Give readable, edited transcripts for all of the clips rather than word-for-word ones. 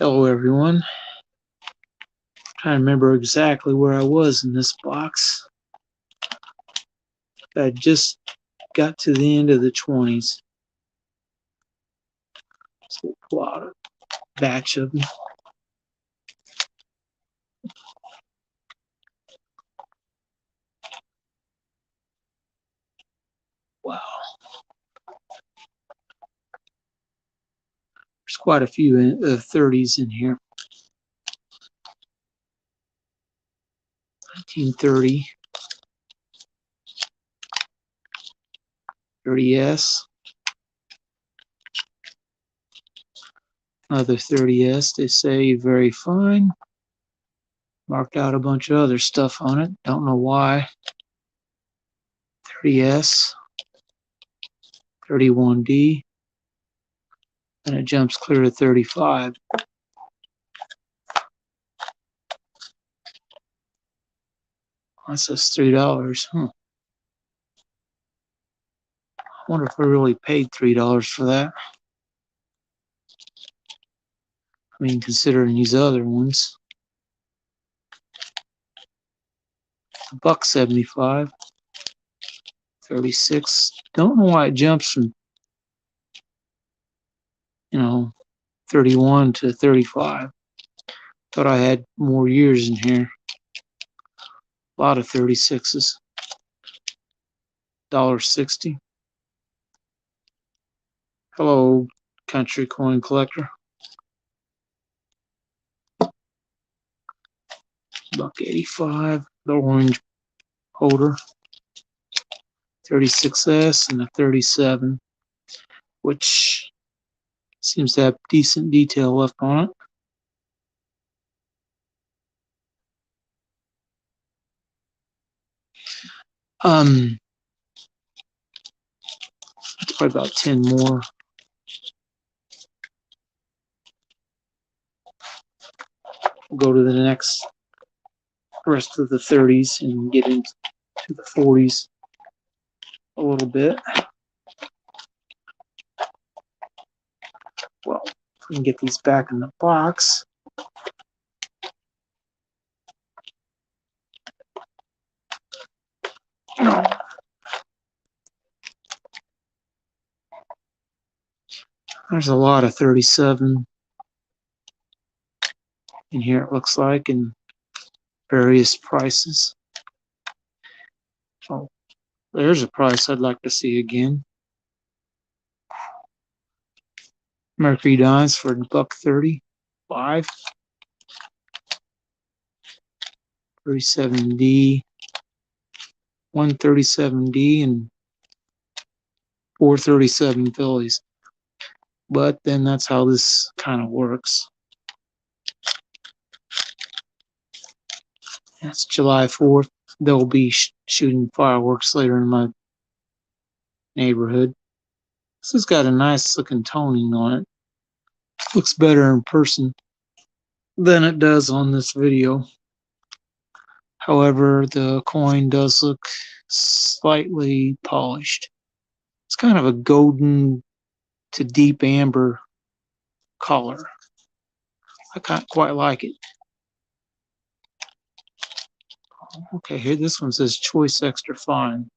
Hello everyone. Trying to remember exactly where I was in this box. I just got to the end of the 20s. So we'll pull out a batch of them. Wow. There's quite a few 30s in here. 1930, 30S, another 30S. They say very fine. Marked out a bunch of other stuff on it. Don't know why. 30S, 31D, and it jumps clear to 35. That says $3. I wonder if I really paid $3 for that. I mean, considering these other ones. $1.75, 36. Don't know why it jumps from 31 to 35. Thought I had more years in here. A lot of 36s. $1.60. Hello, country coin collector. $1.85. The orange holder. 36S and a 37, which seems to have decent detail left on it. That's probably about 10 more. We'll go to the next rest of the 30s and get into the 40s a little bit. Well, if we can get these back in the box. There's a lot of 37 in here, it looks like, in various prices. Oh, there's a price I'd like to see again. Mercury dimes for $1.35. 37D, 137D, and 437 Phillies. But then that's how this kind of works. That's July 4th. They'll be shooting fireworks later in my neighborhood. This has got a nice looking toning on it. Looks better in person than it does on this video. However, the coin does look slightly polished. It's kind of a golden to deep amber color. I can't quite like it. Okay, here this one says Choice Extra Fine.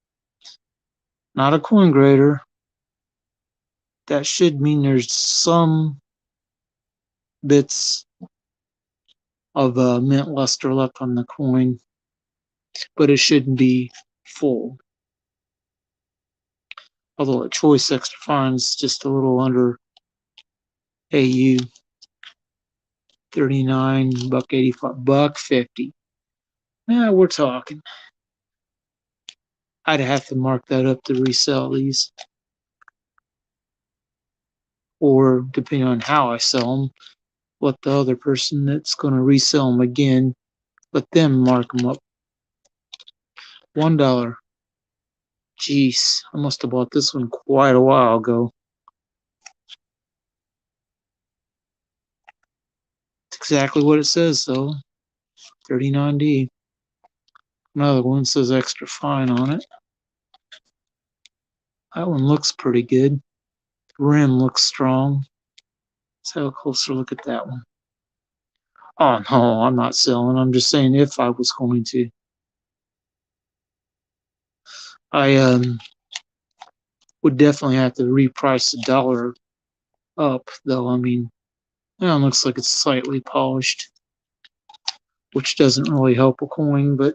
Not a coin grader. That should mean there's some bits of mint luster left on the coin, but it shouldn't be full. Although a Choice Extra Fine is just a little under AU. 39, $1.85, $1.50. Now we're talking. I'd have to mark that up to resell these. Or depending on how I sell them, let the other person that's going to resell them again, let them mark them up. $1. Jeez, I must have bought this one quite a while ago. It's exactly what it says though. 39D. Another one says Extra Fine on it. That one looks pretty good. The rim looks strong. Let's have a closer look at that one. Oh no, I'm not selling. I'm just saying if I was going to. I would definitely have to reprice the dollar up, though. I mean, it looks like it's slightly polished, which doesn't really help a coin, but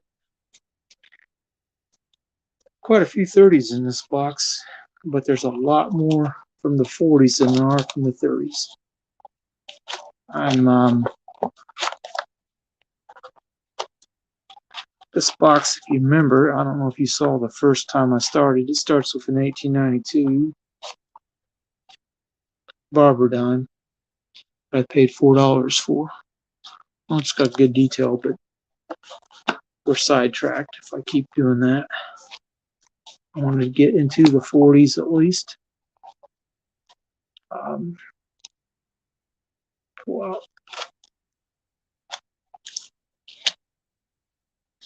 quite a few 30s in this box. But there's a lot more from the 40s than there are from the 30s. I'm this box, if you remember, I don't know if you saw the first time I started. It starts with an 1892 Barber dime. I paid $4 for. Well, it's got good detail, but we're sidetracked if I keep doing that. I wanted to get into the 40s at least. Well,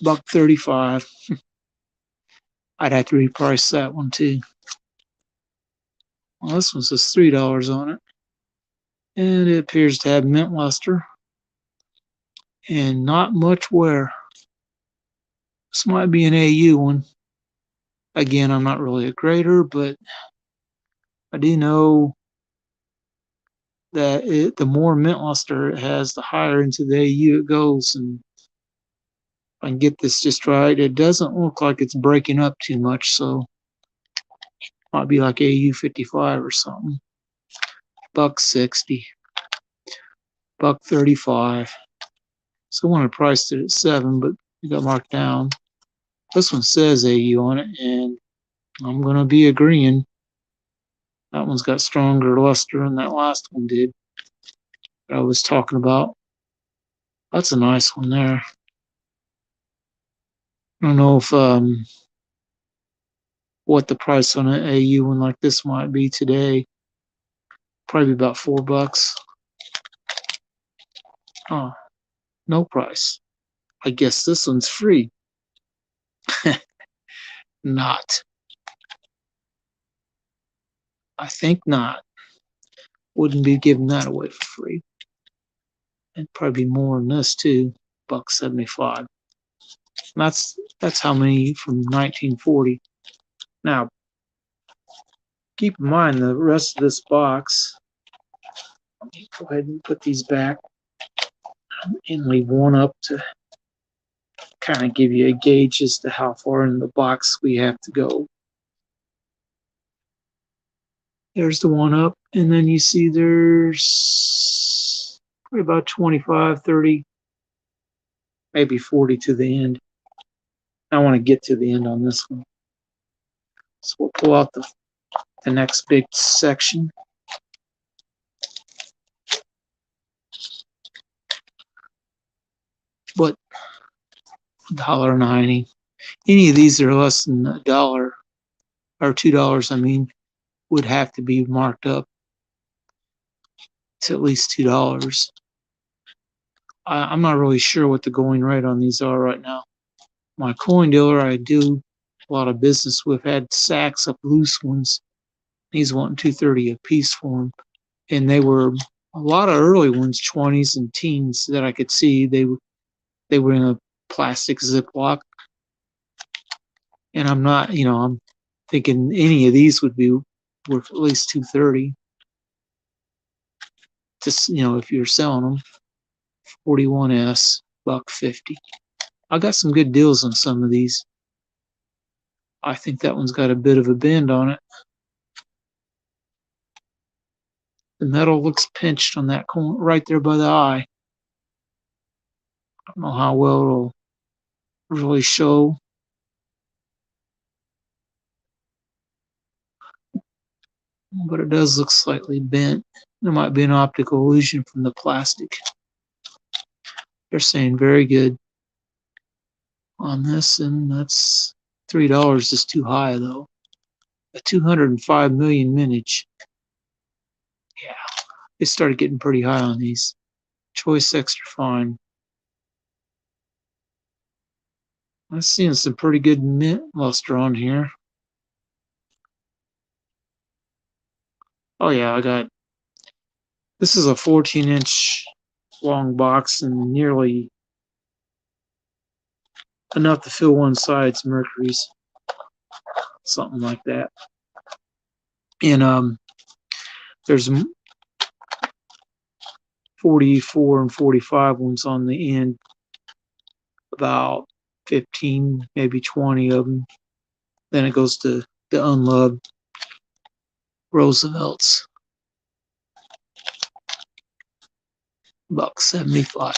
$1.35. I'd have to reprice that one too. Well, this one says $3 on it, and it appears to have mint luster and not much wear. This might be an AU one. Again, I'm not really a grader, but I do know that the more mint luster it has, the higher into the AU it goes. And if I can get this just right, it doesn't look like it's breaking up too much, so it might be like AU 55 or something. $1.60, $1.35. So I wanted to price it at 7, but it got marked down. This one says AU on it, and I'm gonna be agreeing. That one's got stronger luster than that last one did that I was talking about. That's a nice one there. I don't know if what the price on an AU one like this might be today. Probably about $4. Oh, no price. I guess this one's free. Not. I think not. Wouldn't be giving that away for free. It'd probably be more than this too. $1.75. That's how many from 1940. Now, keep in mind the rest of this box. Let me go ahead and put these back and leave one up to kind of give you a gauge as to how far in the box we have to go. There's the one up, and then you see there's probably about 25, 30, maybe 40 to the end. I want to get to the end on this one. So we'll pull out the next big section. But $1.90. Any of these that are less than $1 or $2, I mean, would have to be marked up to at least $2. I'm not really sure what the going rate on these are right now. My coin dealer I do a lot of business with had sacks of loose ones. He's wanting $2.30 a piece for them, and they were a lot of early ones, 20s and teens that I could see. They were in a plastic Ziploc, and I'm not, I'm thinking any of these would be worth at least $2.30. Just if you're selling them, 41S, $1.50. I got some good deals on some of these. I think that one's got a bit of a bend on it. The metal looks pinched on that corner right there by the eye. I don't know how well it'll really show. But it does look slightly bent. There might be an optical illusion from the plastic. They're saying very good on this, and that's $3 is too high though. A 205 million mintage. Yeah, they started getting pretty high on these. Choice extra fine. I'm seeing some pretty good mint luster on here. Oh yeah, this is a 14-inch long box and nearly enough to fill one side's Mercury's, something like that. And there's 44 and 45 ones on the end, about 15, maybe 20 of them. Then it goes to the unloved Roosevelts. $1.75.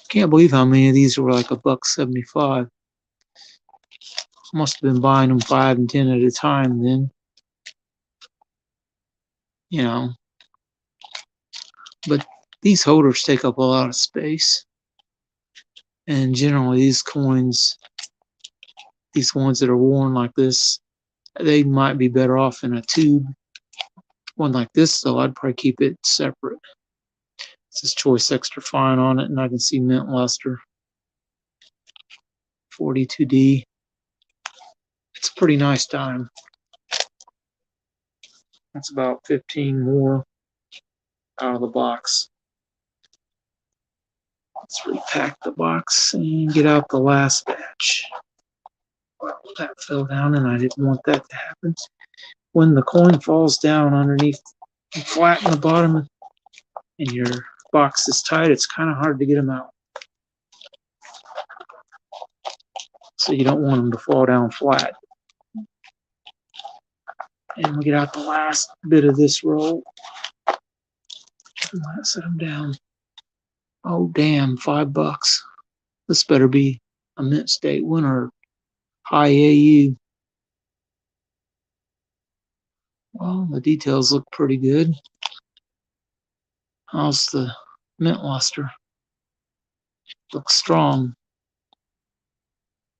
Can't believe how many of these were like $1.75. Must have been buying them 5 and 10 at a time then. You know. But these holders take up a lot of space. And generally these coins, these ones that are worn like this, they might be better off in a tube. One like this though, I'd probably keep it separate. It says Choice Extra Fine on it, and I can see mint luster. 42D. It's a pretty nice dime. That's about 15 more out of the box. Let's repack the box and get out the last batch. Well, that fell down and I didn't want that to happen. When the coin falls down underneath and flat in the bottom and your box is tight, it's kind of hard to get them out. So you don't want them to fall down flat. And we get out the last bit of this roll. Set them down. Oh damn, $5. This better be a mint state winner. High AU. Well, the details look pretty good. How's the mint luster? Looks strong.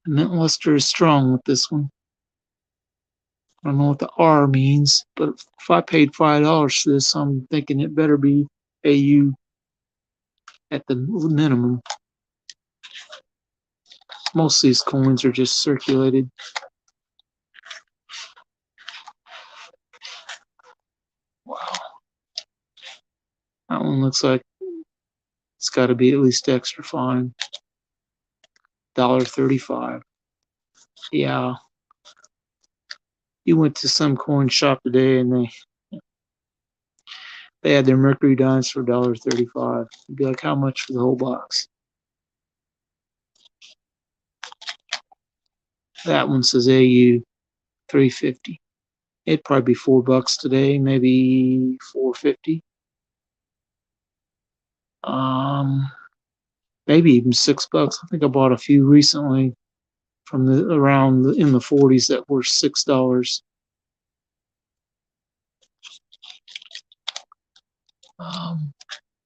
The mint luster is strong with this one. I don't know what the R means, but if I paid $5 for this, I'm thinking it better be AU at the minimum. Most of these coins are just circulated. Wow. That one looks like it's got to be at least extra fine. $1.35. Yeah. You went to some coin shop today and they had their Mercury dimes for $1.35. You'd be like, how much for the whole box? That one says AU $3.50. It'd probably be $4 today, maybe $4.50. Maybe even $6. I think I bought a few recently from in the 40s that were $6.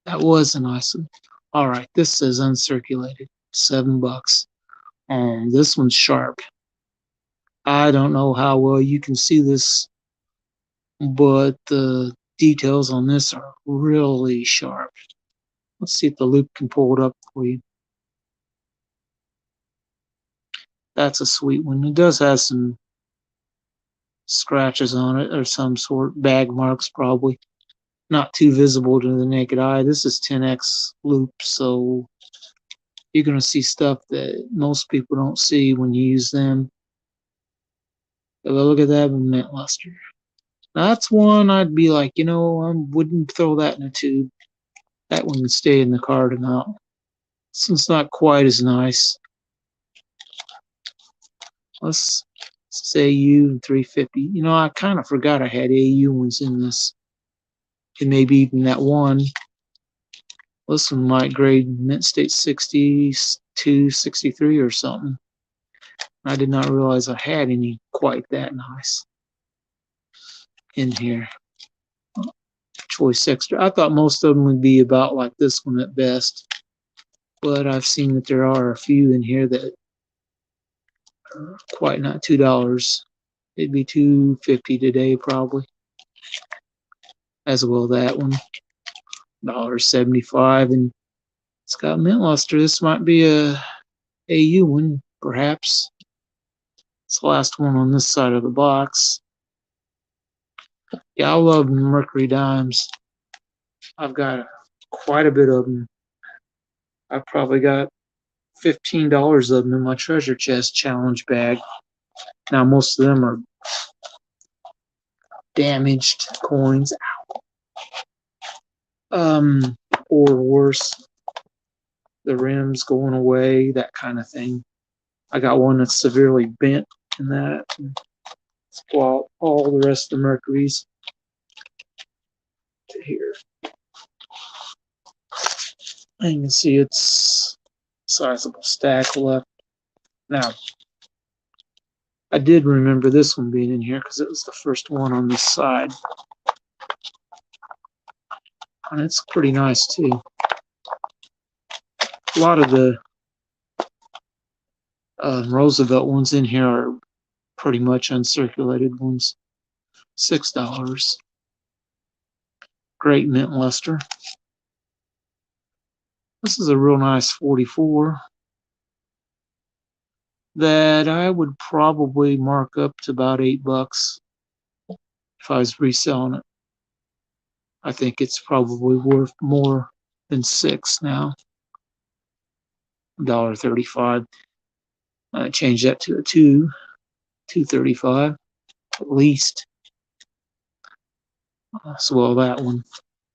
That was a nice one. All right, this says uncirculated, $7. This one's sharp. I don't know how well you can see this, but the details on this are really sharp. Let's see if the loop can pull it up for you. That's a sweet one. It does have some scratches on it or some sort, bag marks probably. Not too visible to the naked eye. This is 10x loop, so you're going to see stuff that most people don't see when you use them. But look at that mint luster. That's one I'd be like, I wouldn't throw that in a tube. That one would stay in the card amount. This one's not quite as nice. Let's say AU $3.50. I kind of forgot I had AU ones in this. And maybe even that one. This one might grade mint state 62, 63 or something. I did not realize I had any quite that nice in here. Choice Extra. I thought most of them would be about like this one at best. But I've seen that there are a few in here that are quite not $2. It'd be $2.50 today probably. As well that one. $1.75, and it's got mint luster. This might be a AU one, perhaps. It's the last one on this side of the box. Yeah, I love Mercury dimes. I've got quite a bit of them. I probably got $15 of them in my treasure chest challenge bag. Now most of them are damaged coins, or worse, the rims going away, that kind of thing. I got one that's severely bent in that. Well, all the rest of the Mercuries to here. And you can see it's a sizable stack left. Now, I did remember this one being in here because it was the first one on this side. And it's pretty nice too. A lot of the Roosevelt ones in here are pretty much uncirculated ones. $6. Great mint luster. This is a real nice 44 that I would probably mark up to about $8 if I was reselling it. I think it's probably worth more than $6 now. $1.35. I change that to a $2.35 at least. So that one.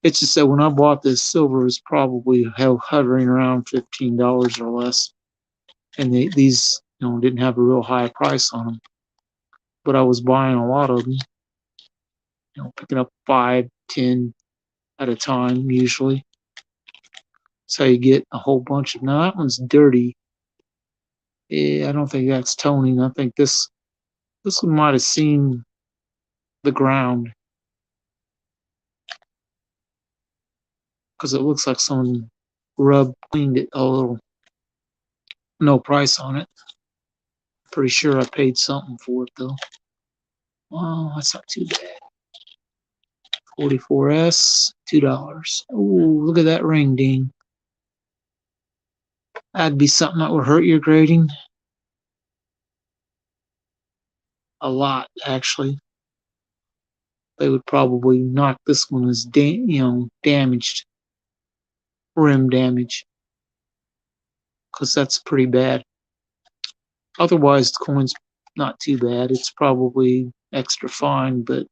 It's just that when I bought this, silver was probably hovering around $15 or less, and these didn't have a real high price on them. But I was buying a lot of them, picking up 5, 10 at a time usually. That's how you get a whole bunch of. Now that one's dirty. I don't think that's toning. I think this one might have seen the ground because it looks like someone cleaned it a little. No price on it. Pretty sure I paid something for it though. Well, that's not too bad. 44S, $2. Ooh, look at that ring ding. That'd be something that would hurt your grading. A lot, actually. They would probably knock this one as damaged. Rim damage. Because that's pretty bad. Otherwise, the coin's not too bad. It's probably extra fine, but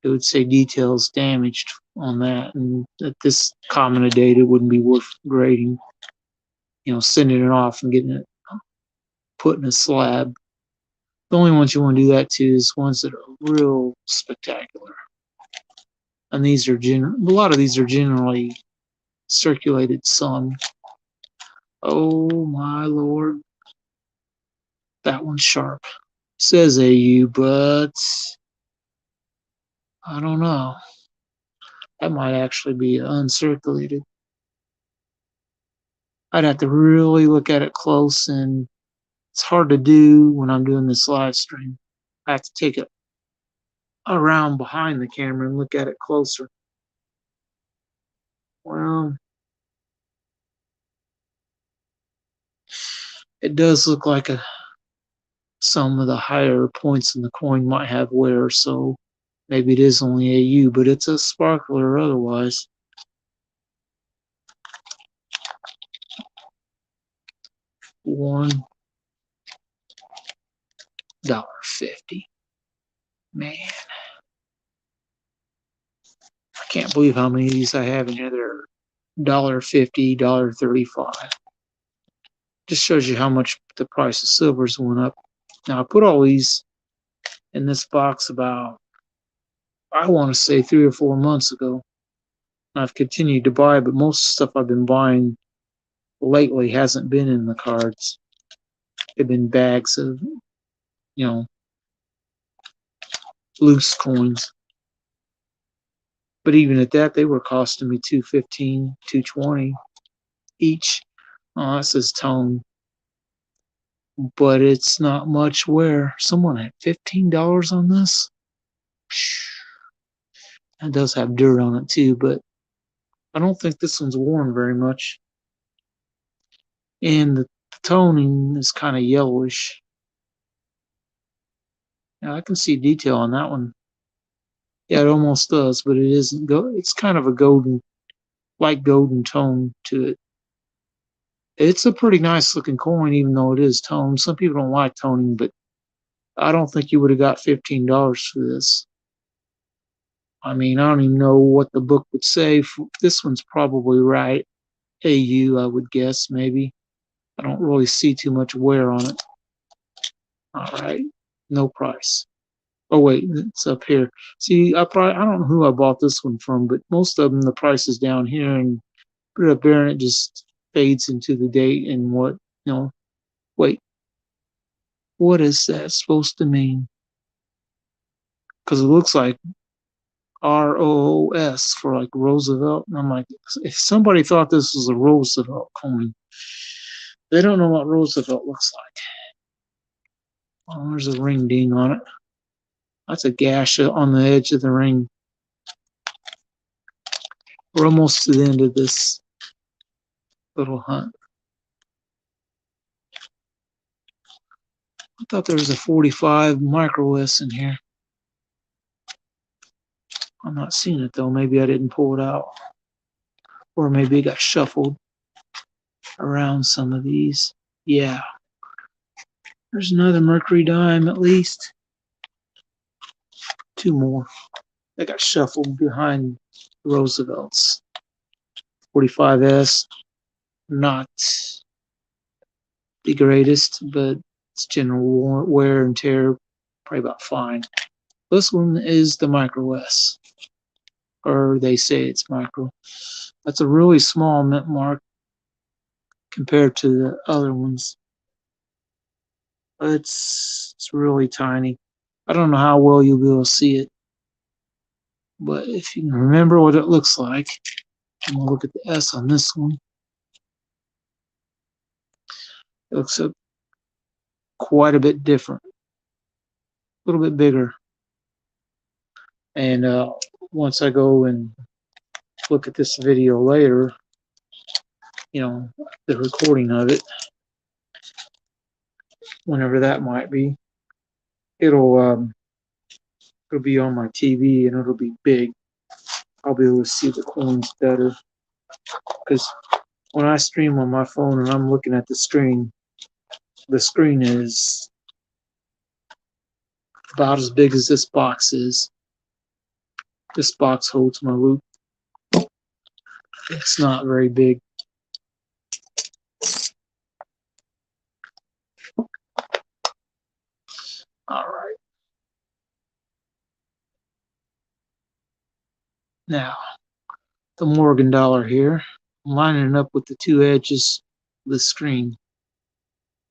it would say details damaged on that. And at this common a date, it wouldn't be worth grading. Sending it off and getting it put in a slab. The only ones you want to do that to is ones that are real spectacular. And a lot of these are generally circulated some. Oh my lord. That one's sharp. Says AU, but I don't know. That might actually be uncirculated. I'd have to really look at it close, and it's hard to do when I'm doing this live stream. I have to take it around behind the camera and look at it closer. Well, it does look like some of the higher points in the coin might have wear, so maybe it is only AU, but it's a sparkler otherwise. $1.50. Man. I can't believe how many of these I have in here. They're $1.50, $1.35. Just shows you how much the price of silver's went up. Now I put all these in this box about, I want to say 3 or 4 months ago. I've continued to buy, but most stuff I've been buying lately hasn't been in the cards. They've been bags of, loose coins. But even at that, they were costing me $2.15, $2.20 each. Oh, that says tone. But it's not much wear. Someone had $15 on this. It does have dirt on it too, but I don't think this one's worn very much. And the toning is kind of yellowish. Now I can see detail on that one. Yeah, it almost does, but it isn't. It's kind of a golden, light golden tone to it. It's a pretty nice looking coin, even though it is toned. Some people don't like toning, but I don't think you would have got $15 for this. I mean, I don't even know what the book would say. This one's probably right. AU, I would guess, maybe. I don't really see too much wear on it. All right, no price. Oh wait, it's up here. See, I don't know who I bought this one from, but most of them the price is down here, and put it up there, and it just fades into the date and what. Wait, what is that supposed to mean? Because it looks like ROOS for like Roosevelt, and I'm like, if somebody thought this was a Roosevelt coin, they don't know what Roosevelt looks like. Oh, there's a ring ding on it. That's a gash on the edge of the ring. We're almost to the end of this little hunt. I thought there was a 45 micro S in here. I'm not seeing it though. Maybe I didn't pull it out. Or maybe it got shuffled around some of these. Yeah. There's another Mercury dime at least. Two more. They got shuffled behind Roosevelt's. 45S, not the greatest, but it's general wear and tear, probably about fine. This one is the micro S, or they say it's micro. That's a really small mint mark compared to the other ones. It's really tiny. I don't know how well you'll be able to see it, but if you can remember what it looks like, and we'll look at the S on this one. It looks quite a bit different, a little bit bigger. And once I go and look at this video later, the recording of it, whenever that might be, it'll be on my TV and it'll be big. I'll be able to see the coins better. Because when I stream on my phone and I'm looking at the screen is about as big as this box is. This box holds my loop. It's not very big. All right. Now, the Morgan dollar here, I'm lining it up with the two edges of the screen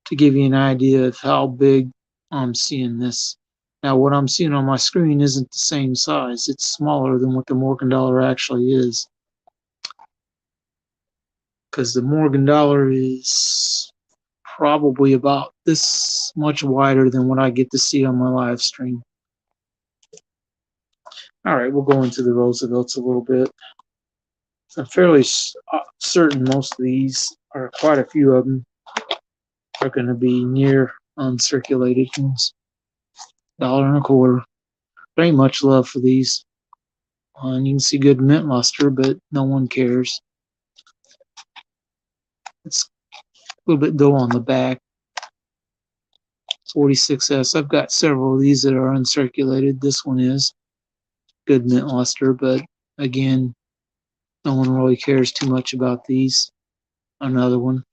to give you an idea of how big I'm seeing this. Now, what I'm seeing on my screen isn't the same size. It's smaller than what the Morgan dollar actually is. Because the Morgan dollar is probably about this much wider than what I get to see on my live stream. All right, we'll go into the Roosevelts a little bit. So I'm fairly certain most of these, or quite a few of them, are going to be near uncirculated ones. $1.25. There ain't much love for these. And you can see good mint luster, but no one cares. It's a little bit dull on the back. 46S. I've got several of these that are uncirculated. This one is good mint luster, but again, no one really cares too much about these. Another one.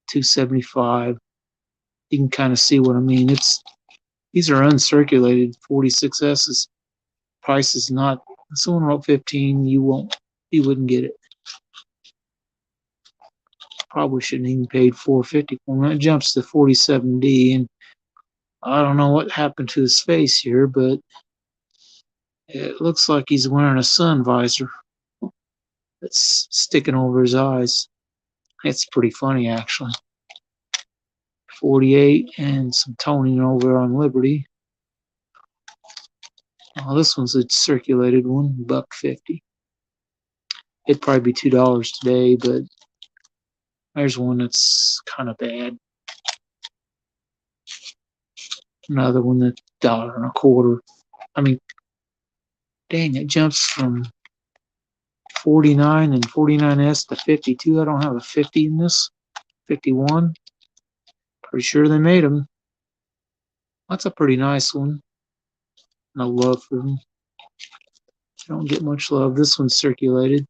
275. You can kind of see what I mean. These are uncirculated 46S's. Price is not. If someone wrote 15, you wouldn't get it. Probably shouldn't even paid $4.50 for them. It jumps to 47D, and I don't know what happened to his face here, but it looks like he's wearing a sun visor that's sticking over his eyes. It's pretty funny, actually. 48 and some toning over on Liberty. Oh, this one's a circulated one, $1.50. It'd probably be $2 today, but there's one that's kind of bad. Another one that's $1.25. I mean, dang, it jumps from 49 and 49S to 52. I don't have a 50 in this. 51. Pretty sure they made them. That's a pretty nice one. No love for them. Don't get much love. This one's circulated.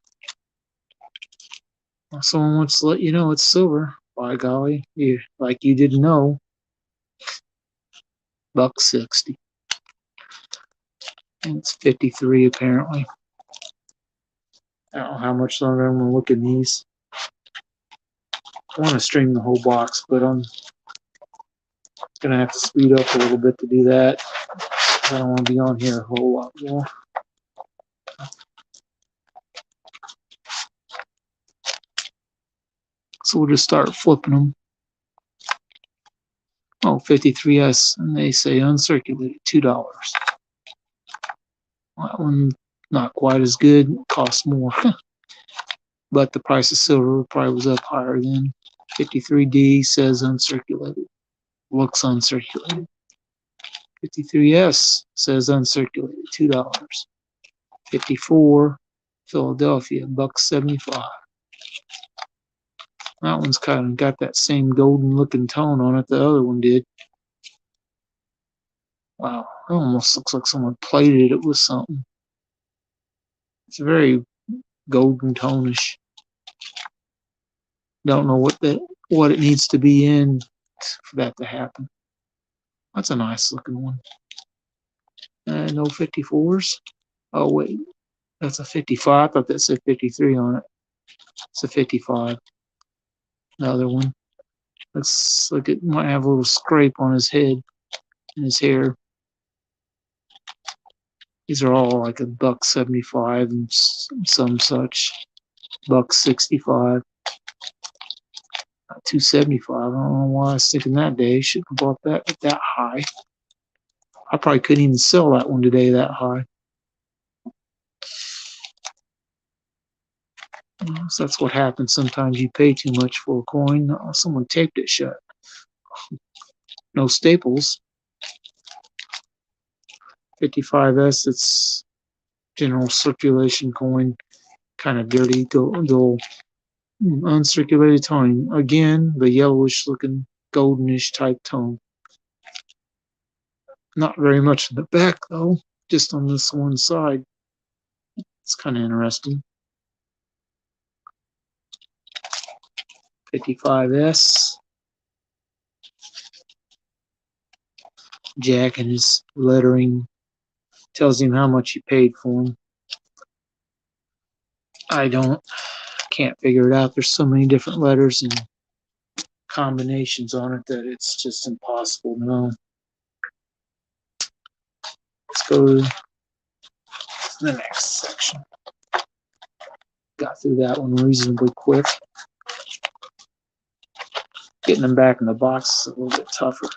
Someone wants to let you know it's silver. By golly, you didn't know. $1.60. And it's 53 apparently. I don't know how much longer I'm gonna look at these. I want to stream the whole box, but I'm gonna have to speed up a little bit to do that. I don't want to be on here a whole lot more. So we'll just start flipping them. Oh, 53S, and they say uncirculated, $2. That one not quite as good, costs more. But the price of silver probably was up higher than. 53D says uncirculated. Looks uncirculated. 53S says uncirculated, $2. 54 Philadelphia, $1.75. That one's kind of got that same golden looking tone on it the other one did. Wow, it almost looks like someone plated it with something. It's very golden tonish. Don't know what it needs to be in for that to happen. That's a nice looking one. No 54s. Oh wait, that's a 55. I thought that said 53 on it. It's a 55. Another one. Looks like it might have a little scrape on his head and his hair. These are all like $1.75 and some such. $1.65. $2.75. I don't know why I was thinking that day. Shouldn't have bought that high. I probably couldn't even sell that one today that high. So that's what happens. Sometimes you pay too much for a coin. Someone taped it shut. No staples. 55S, it's general circulation coin. Kind of dirty, dull, uncirculated tone. Again, the yellowish looking, goldenish type tone. Not very much in the back though, just on this one side. It's kind of interesting. 55S. Jack and his lettering tells him how much he paid for him. I can't figure it out. There's so many different letters and combinations on it that it's just impossible to know. Let's go to the next section. Got through that one reasonably quick. Getting them back in the box is a little bit tougher.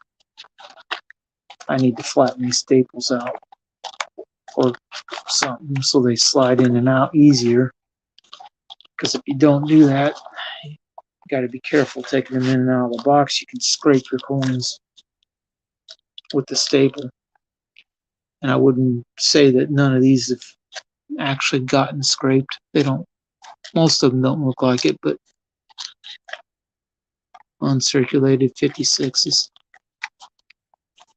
I need to flatten these staples out or something so they slide in and out easier. Because if you don't do that, you got to be careful taking them in and out of the box. You can scrape your coins with the staple. And I wouldn't say that none of these have actually gotten scraped. They don't. Most of them don't look like it, but uncirculated 56s.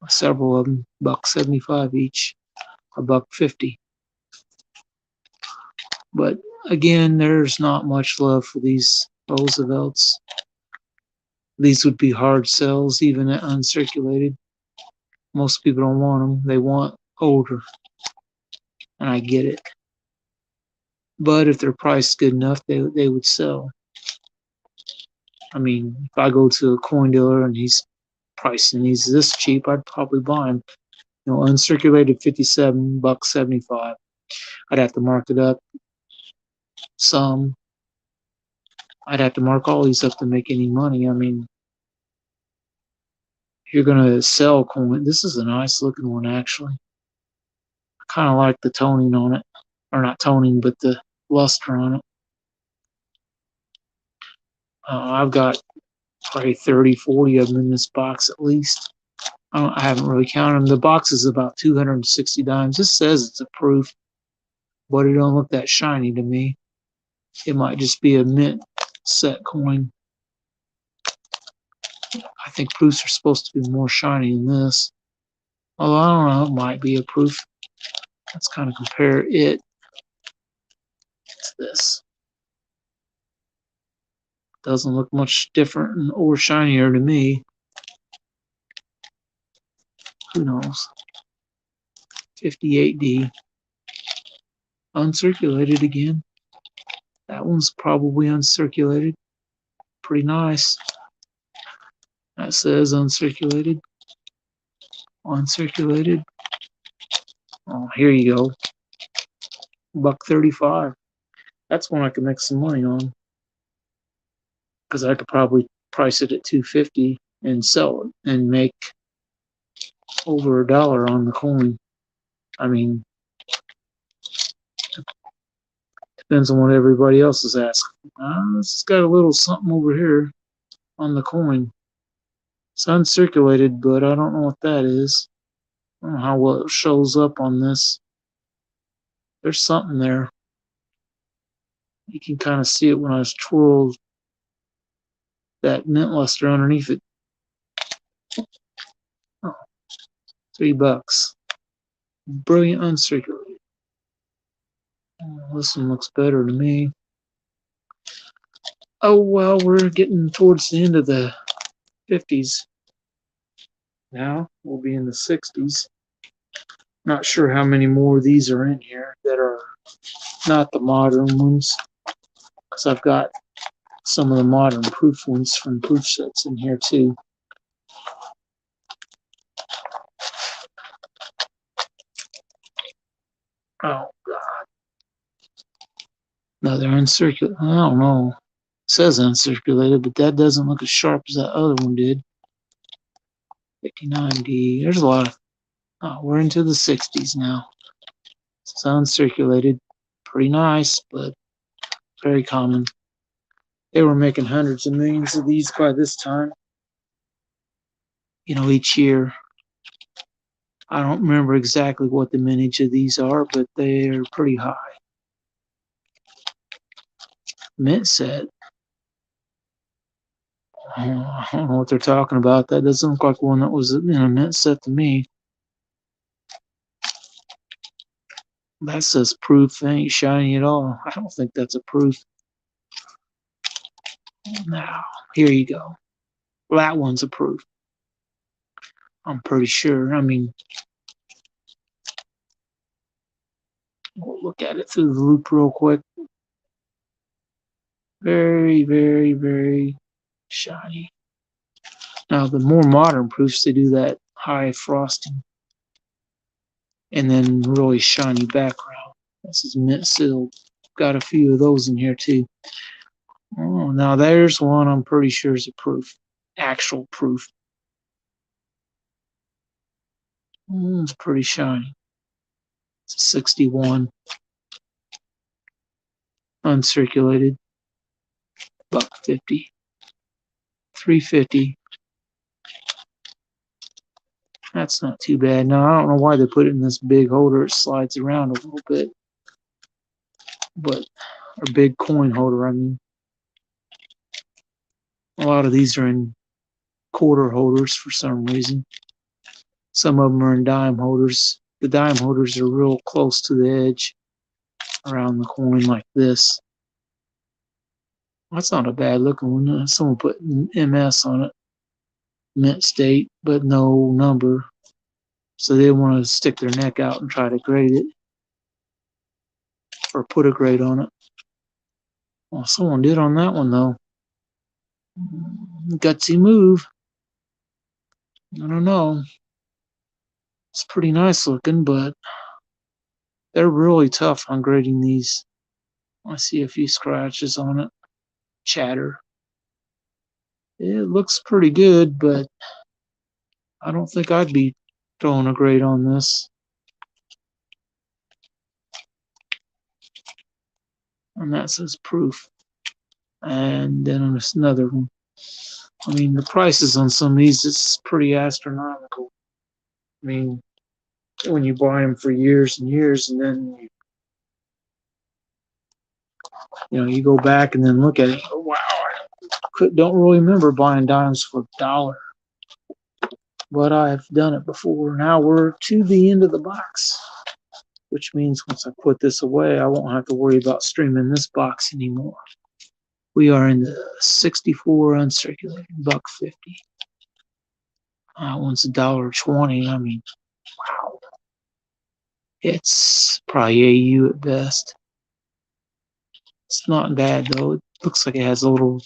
Several of them, $1.75 each, $1.50. But again, there's not much love for these Roosevelts. These would be hard sells, even at uncirculated. Most people don't want them. They want older. And I get it. But if they're priced good enough, they would sell. I mean, if I go to a coin dealer and he's pricing these this cheap, I'd probably buy them. You know, uncirculated 57, $1.75. I'd have to mark it up some. I'd have to mark all these up to make any money. I mean, if you're gonna sell coin, this is a nice looking one actually. I kind of like the toning on it, or not toning, but the luster on it. I've got probably 30, 40 of them in this box at least. I haven't really counted them. The box is about 260 dimes. This says it's a proof, but it don't look that shiny to me. It might just be a mint set coin. I think proofs are supposed to be more shiny than this. Although I don't know, it might be a proof. Let's kind of compare it to this. Doesn't look much different or shinier to me. Who knows? 58D. Uncirculated again. That one's probably uncirculated. Pretty nice. That says uncirculated. Uncirculated. Oh, here you go. $1.35. That's one I could make some money on. Because I could probably price it at $2.50 and sell it and make over $1 on the coin. I mean, depends on what everybody else is asking. It's got a little something over here on the coin. It's uncirculated, but I don't know what that is. I don't know how well it shows up on this. There's something there. You can kind of see it when I twirl that mint luster underneath it. Oh, $3. Brilliant uncirculated. Oh, this one looks better to me. Oh, well, we're getting towards the end of the 50s. Now we'll be in the 60s. Not sure how many more of these are in here that are not the modern ones. Because I've got some of the modern proof ones from proof sets in here too. Oh, God. No, they're uncirculated. I don't know. It says uncirculated, but that doesn't look as sharp as that other one did. 59D. There's a lot of... Oh, we're into the 60s now. It's uncirculated. Pretty nice, but very common. They were making hundreds of millions of these by this time. You know, each year. I don't remember exactly what the mintage of these are, but they're pretty high. Mint set. I don't know what they're talking about. That doesn't look like one that was in a mint set to me. That says proof. It ain't shiny at all. I don't think that's a proof. Now, here you go. That one's a proof. I'm pretty sure. I mean, we'll look at it through the loop real quick. Very, very, very shiny. Now, the more modern proofs, they do that high frosting and then really shiny background. This is mint sealed. Got a few of those in here too. Oh, now there's one I'm pretty sure is a proof. Actual proof. It's pretty shiny. It's a 61. Uncirculated. $1.50. $3.50. That's not too bad. Now, I don't know why they put it in this big holder. It slides around a little bit. But, or big coin holder, I mean. A lot of these are in quarter holders for some reason. Some of them are in dime holders. The dime holders are real close to the edge around the coin like this. That's not a bad looking one. Someone put MS on it. Mint state, but no number. So they want to stick their neck out and try to grade it. Or put a grade on it. Well, someone did on that one though. Gutsy move. I don't know. It's pretty nice looking, but they're really tough on grading these. I see a few scratches on it. Chatter. It looks pretty good, but I don't think I'd be throwing a grade on this. And that says proof. And then there's another one. I mean, the prices on some of these is pretty astronomical. I mean, when you buy them for years and years, and then You go back and then look at it. Oh, wow, don't really remember buying dimes for $1, but I've done it before. Now we're to the end of the box, which means once I put this away, I won't have to worry about streaming this box anymore. We are in the 64 uncirculated, $1.50. That one's $1.20. I mean, wow. It's probably AU at best. It's not bad though. It looks like it has a little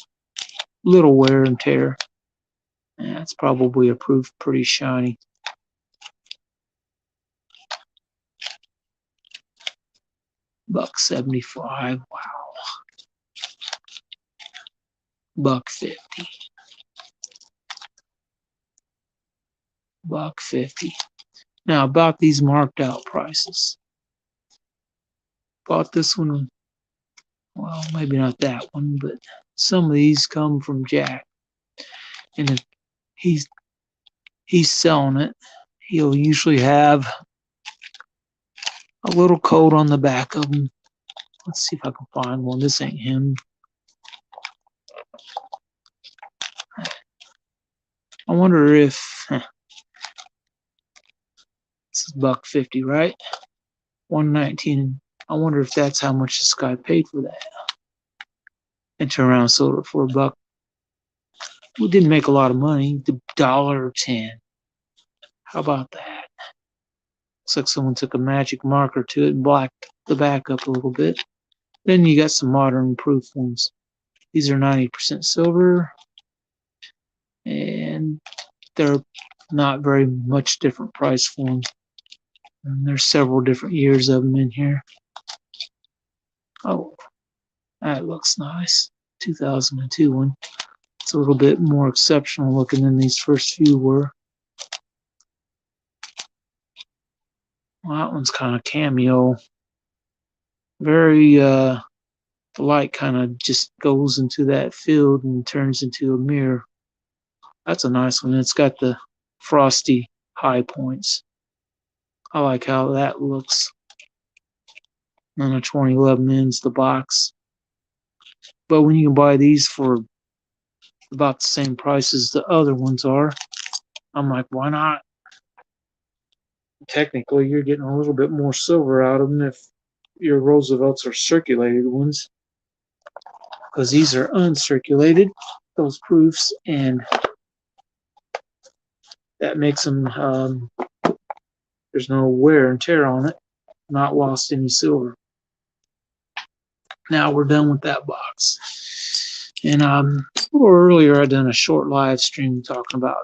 wear and tear. Yeah, it's probably a proof pretty shiny. $1.75. Wow. $1.50. $1.50. Now about these marked out prices. Bought this one. Well, maybe not that one, but some of these come from Jack, and if he's selling it, he'll usually have a little code on the back of them. Let's see if I can find one. This ain't him. I wonder if this is $1.50, right? $1.19. I wonder if that's how much this guy paid for that. And turned around and sold it for $1. We didn't make a lot of money. $1.10. How about that? Looks like someone took a magic marker to it and blacked the back up a little bit. Then you got some modern proof ones. These are 90% silver, and they're not very much different price for them. And there's several different years of them in here. Oh, that looks nice. 2002 one. It's a little bit more exceptional looking than these first few were. Well, that one's kind of cameo. Very, the light kind of just goes into that field and turns into a mirror. That's a nice one. It's got the frosty high points. I like how that looks. And a 2011 ends the box. But when you can buy these for about the same price as the other ones are, I'm like, why not? Technically, you're getting a little bit more silver out of them if your Roosevelts are circulated ones, because these are uncirculated, those proofs, and that makes them, there's no wear and tear on it, not lost any silver. Now we're done with that box. And a little earlier, I done a short live stream talking about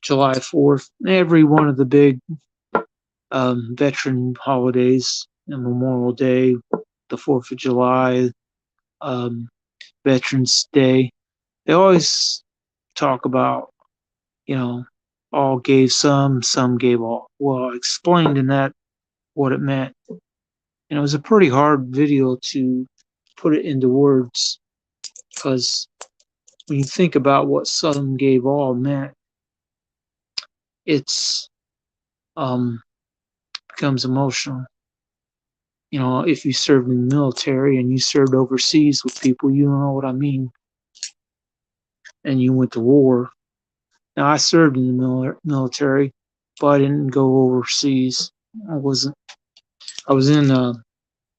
July 4th, every one of the big veteran holidays, Memorial Day, the 4th of July, Veterans Day. They always talk about, all gave some gave all. Well, I explained in that what it meant. And it was a pretty hard video to put it into words, because when you think about what some gave all meant, it's becomes emotional. If you served in the military and you served overseas with people, you don't know what I mean. And you went to war. Now, I served in the military, but I didn't go overseas. I was in a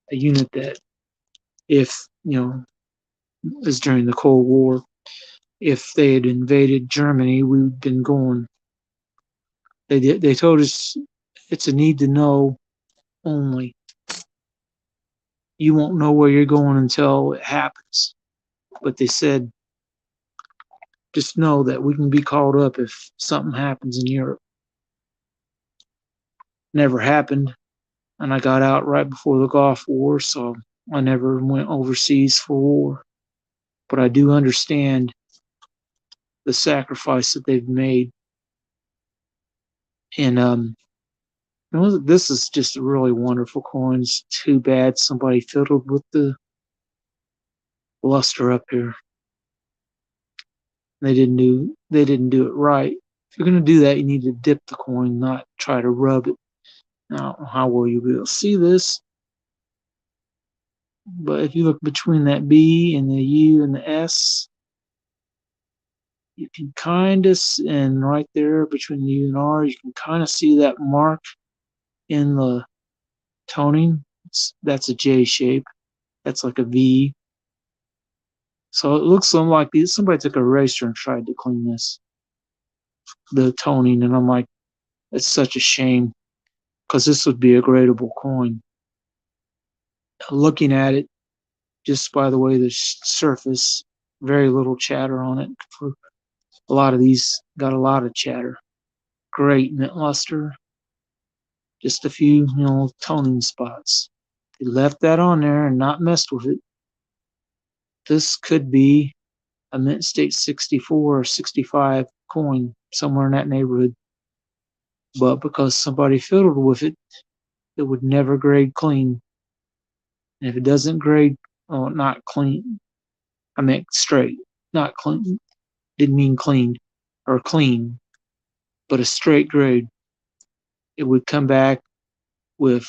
unit that, if, was during the Cold War, if they had invaded Germany, we'd been going. They told us it's a need to know only. You won't know where you're going until it happens. But they said, just know that we can be called up if something happens in Europe. Never happened. And I got out right before the Gulf War, so I never went overseas for war. But I do understand the sacrifice that they've made. And this is just a really wonderful coin. It's too bad somebody fiddled with the luster up here. They didn't do it right. If you're going to do that, you need to dip the coin, not try to rub it. Now, how will you be able to see this? But if you look between that B and the U and the S, you can kind of, and right there between the U and R, you can kind of see that mark in the toning. That's a J shape. That's like a V. So it looks something like somebody took a eraser and tried to clean the toning, and I'm like, it's such a shame because this would be a gradable coin. Looking at it, just by the way the surface, very little chatter on it. For a lot of these, got a lot of chatter. Great mint luster, just a few, toning spots. They left that on there and not messed with it. This could be a mint state 64 or 65 coin, somewhere in that neighborhood. But because somebody fiddled with it, it would never grade clean. And if it doesn't grade, not clean, I meant straight, not clean, didn't mean cleaned or clean, but a straight grade, it would come back with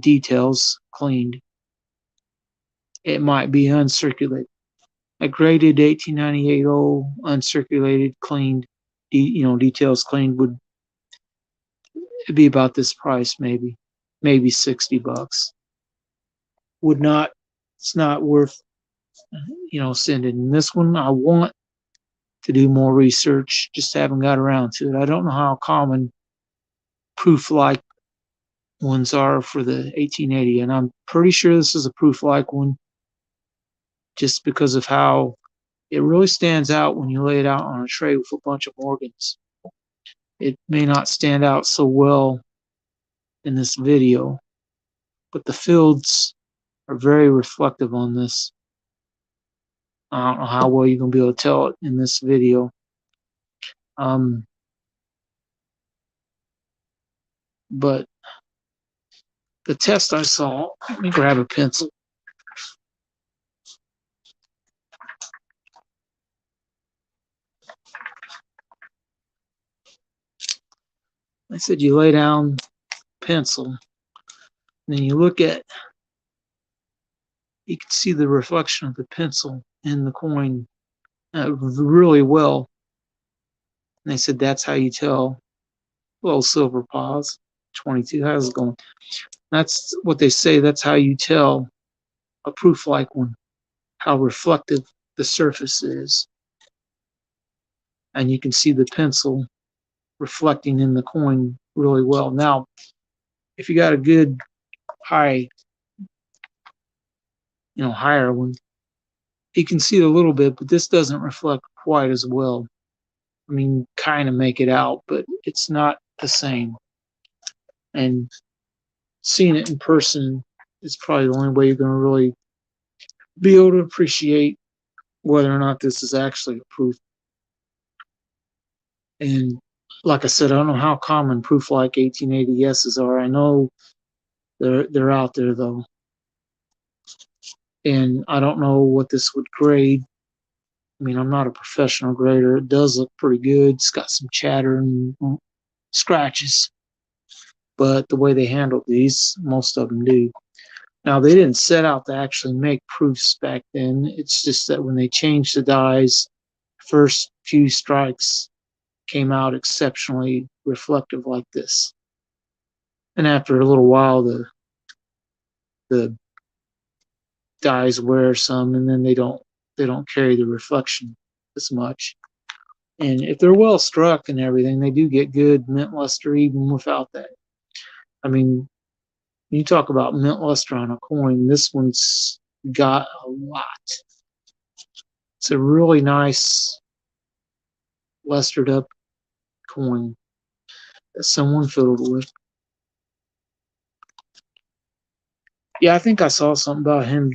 details cleaned. It might be uncirculated. A graded 1898 uncirculated, cleaned, details cleaned would be about this price, maybe $60. Would not, it's not worth, sending. And this one, I want to do more research, just haven't got around to it. I don't know how common proof-like ones are for the 1880, and I'm pretty sure this is a proof-like one, just because of how it really stands out when you lay it out on a tray with a bunch of Morgans. It may not stand out so well in this video, but the fields are very reflective on this. I don't know how well you're going to be able to tell it in this video. But the test I saw, let me grab a pencil. I said you lay down pencil, and then you look at, you can see the reflection of the pencil in the coin really well. And they said that's how you tell. Well, silver pause 22, how's it going? That's what they say, that's how you tell a proof-like one, how reflective the surface is. And you can see the pencil reflecting in the coin really well. Now, if you got a good higher one, you can see it a little bit, but this doesn't reflect quite as well. I mean, kind of make it out, but it's not the same. And seeing it in person is probably the only way you're going to really be able to appreciate whether or not this is actually a proof. And like I said, I don't know how common proof-like 1880S's are. I know they're out there though. And I don't know what this would grade. I mean, I'm not a professional grader. It does look pretty good. It's got some chatter and scratches. But the way they handled these, most of them do. Now, they didn't set out to actually make proofs back then. It's just that when they changed the dies, first few strikes came out exceptionally reflective like this. And after a little while, the dies wear some, and then they don't carry the reflection as much. And if they're well struck and everything, they do get good mint luster even without that. I mean, when you talk about mint luster on a coin, this one's got a lot. It's a really nice lustered up coin that someone fiddled with. Yeah, I think I saw something about him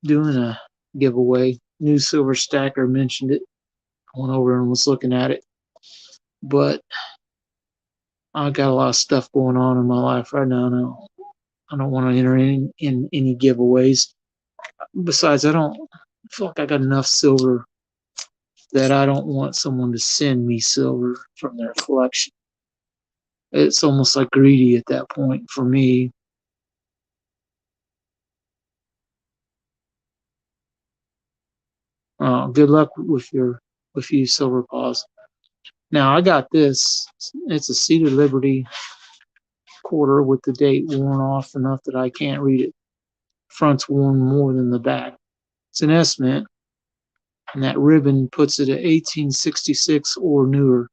doing a giveaway. New Silver Stacker mentioned it. I went over and was looking at it. But I got a lot of stuff going on in my life right now. I don't want to enter in any giveaways. Besides, I don't feel like I got enough silver that I don't want someone to send me silver from their collection. It's almost like greedy at that point for me. Good luck with you silver paws. Now I got this. It's a Cedar Liberty quarter with the date worn off enough that I can't read it. Front's worn more than the back. It's an estimate, and that ribbon puts it at 1866 or newer.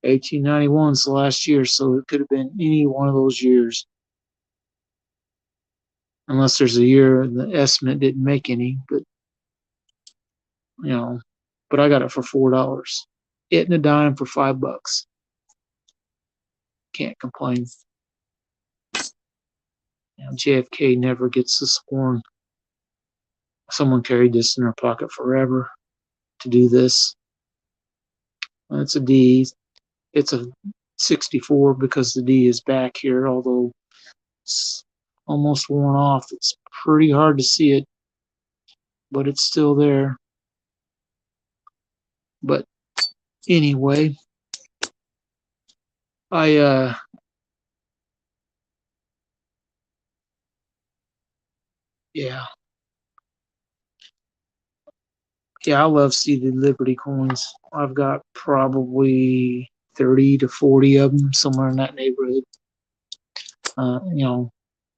1891 is the last year, so it could have been any one of those years. Unless there's a year the estimate didn't make any, but but I got it for $4. It and a dime for $5. Can't complain. JFK never gets this worn. Someone carried this in their pocket forever to do this. It's a D. It's a 64 because the D is back here, although it's almost worn off. It's pretty hard to see it, but it's still there. But anyway, yeah, I love seeded Liberty coins. I've got probably 30 to 40 of them, somewhere in that neighborhood.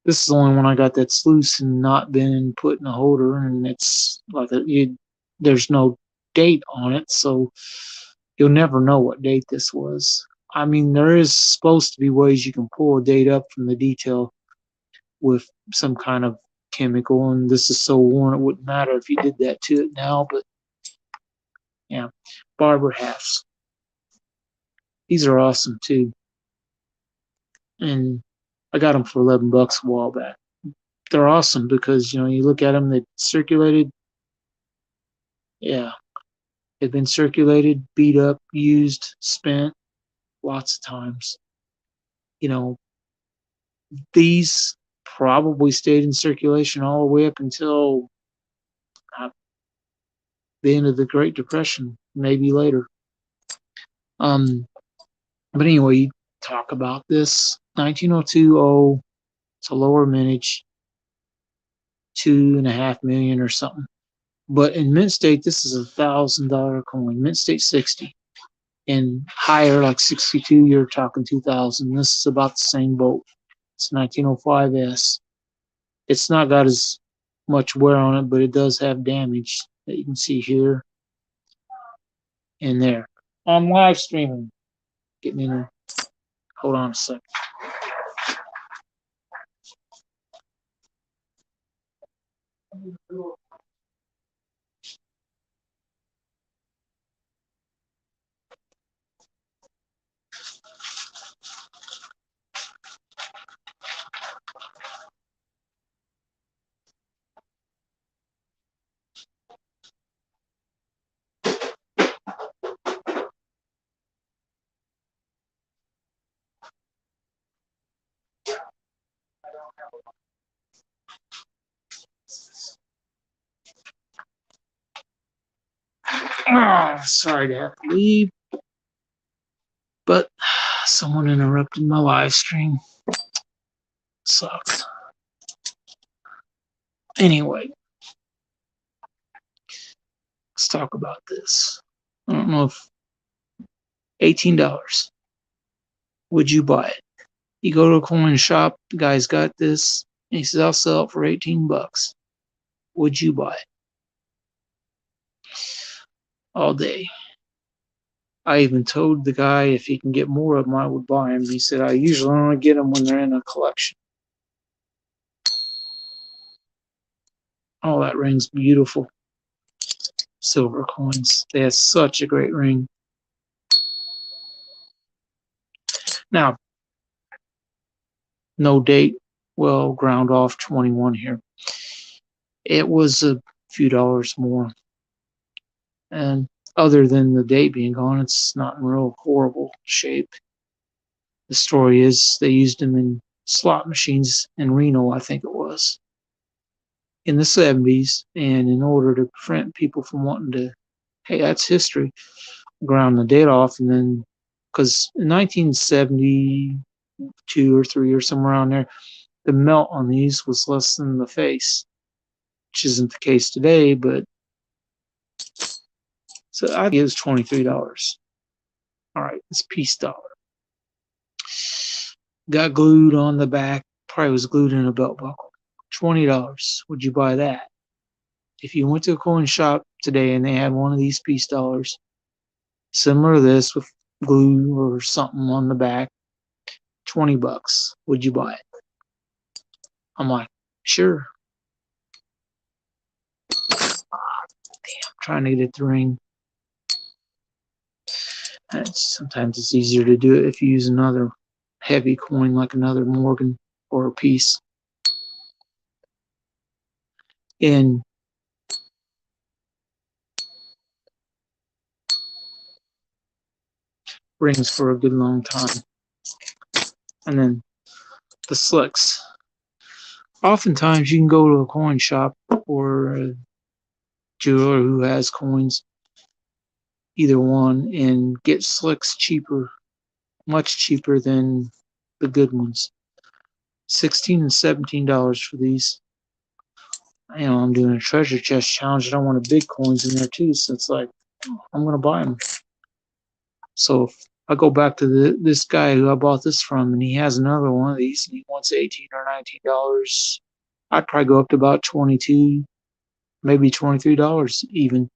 This is the only one I got that's loose and not been put in a holder, and it's like there's no date on it, so you'll never know what date this was. I mean, there is supposed to be ways you can pull a date up from the detail with some kind of chemical, and this is so worn it wouldn't matter if you did that to it now, but yeah. Barber halves. These are awesome too. And I got them for $11 a while back. They're awesome because, you look at them, they circulated. Yeah. They've been circulated, beat up, used, spent lots of times. These probably stayed in circulation all the way up until the end of the Great Depression, maybe later. But anyway, you talk about this 1902. It's a lower mintage, 2.5 million or something. But in Mint State, this is $1,000 coin. Mint State 60, and higher like 62. You're talking 2,000. This is about the same boat. It's 1905S. It's not got as much wear on it, but it does have damage that you can see here and there. I'm live streaming. Getting in there. Hold on a second. Sorry to have to leave, but someone interrupted my live stream. Sucks. Anyway, let's talk about this. I don't know if $18. Would you buy it? You go to a coin shop, the guy's got this, and he says, I'll sell it for $18. Would you buy it? All day. I even told the guy if he can get more of them, I would buy them. He said, I usually only get them when they're in a collection. Oh, that ring's beautiful. Silver coins. They have such a great ring. Now, no date. Well, ground off 21 here. It was a few dollars more. And other than the date being gone, it's not in real horrible shape. The story is they used them in slot machines in Reno, I think it was, in the 70s. And in order to prevent people from wanting to, hey, that's history, ground the date off. And then, because in 1972 or 3 or somewhere around there, the melt on these was less than the face, which isn't the case today, but So I give $23. All right, it's peace dollar. Got glued on the back. Probably was glued in a belt buckle. $20. Would you buy that? If you went to a coin shop today and they had one of these peace dollars, similar to this with glue or something on the back, $20. Would you buy it? I'm like, sure. I'm trying to get it to ring. Sometimes it's easier to do it if you use another heavy coin like another Morgan or a piece. And rings for a good long time. And then the slicks. Oftentimes you can go to a coin shop or a jeweler who has coins, either one, and get slicks cheaper, much cheaper than the good ones. $16 and $17 for these. I'm doing a treasure chest challenge and I want a big coins in there too, so it's like, I'm gonna buy them. So if I go back to this guy who I bought this from, and he has another one of these, and he wants $18 or $19. I'd probably go up to about $22, maybe $23 even.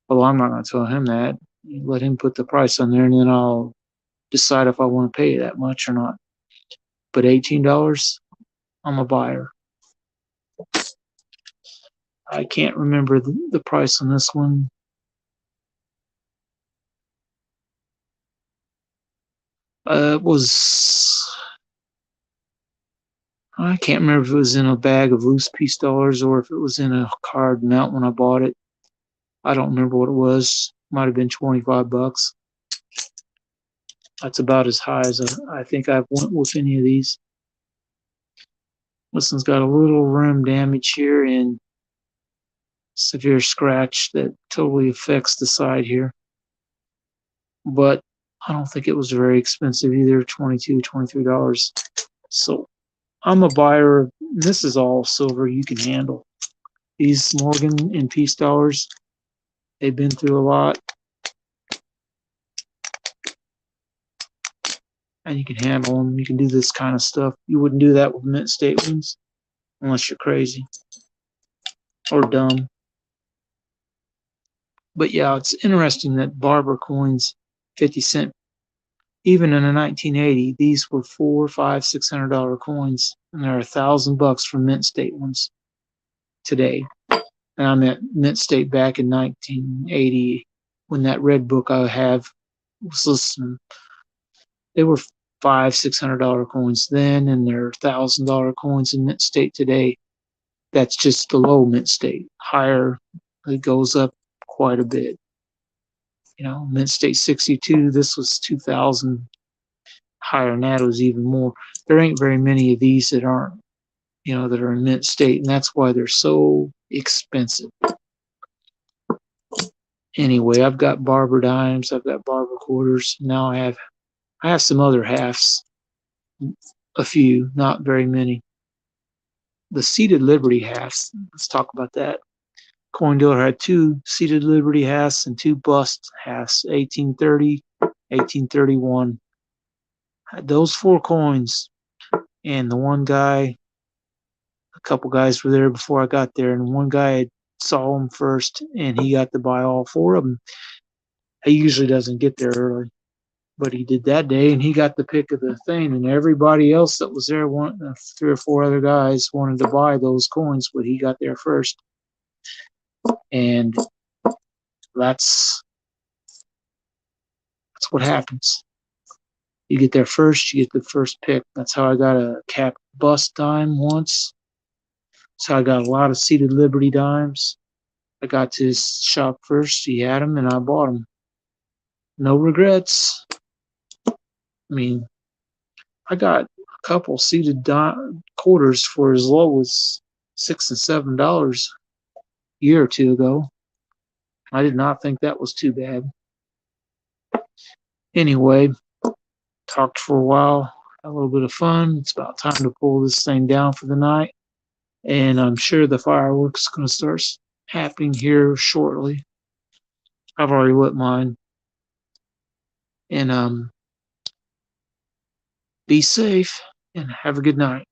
Although I'm not going to tell him that. Let him put the price on there, and then I'll decide if I want to pay that much or not. But $18, I'm a buyer. I can't remember the price on this one. It was, I can't remember if it was in a bag of loose piece dollars or if it was in a card amount when I bought it. I don't remember what it was. Might have been $25. That's about as high as I think I've went with any of these. This one's got a little rim damage here and severe scratch that totally affects the side here. But I don't think it was very expensive either, $22, $23. So I'm a buyer. This is all silver you can handle. These Morgan and peace dollars, they've been through a lot. And you can handle them. You can do this kind of stuff. You wouldn't do that with mint state ones unless you're crazy or dumb. But yeah, it's interesting that Barber coins, 50 cent, even in a 1980, these were $400, $500, $600 coins, and they're $1,000 for mint state ones today. And I'm at mint state back in 1980 when that red book I have was listening. They were $500, $600 coins then, and they're $1,000 coins in mint state today. That's just the low mint state. Higher, it goes up quite a bit. Mint state 62, this was 2000. Higher than that, it was even more. There ain't very many of these that aren't, that are in mint state, and that's why they're so expensive. Anyway, I've got Barber dimes, I've got Barber quarters. Now I have some other halves, a few, not very many. The seated Liberty halves, let's talk about that. Coin dealer had 2 seated Liberty halves and 2 bust halves, 1830, 1831. Had those 4 coins, and the one guy, a couple guys were there before I got there, and one guy saw them first, and he got to buy all 4 of them. He usually doesn't get there early, but he did that day, and he got the pick of the thing, and everybody else that was there, 3 or 4 other guys wanted to buy those coins, but he got there first. And that's what happens. You get there first, you get the first pick. That's how I got a cap bust dime once. So I got a lot of seated Liberty dimes. I got to his shop first, he had them, and I bought them. No regrets. I mean, I got a couple seated quarters for as low as $6 and $7 a year or 2 ago. I did not think that was too bad. Anyway, talked for a while, had a little bit of fun. It's about time to pull this thing down for the night. And I'm sure the fireworks is going to start happening here shortly. I've already lit mine. And be safe and have a good night.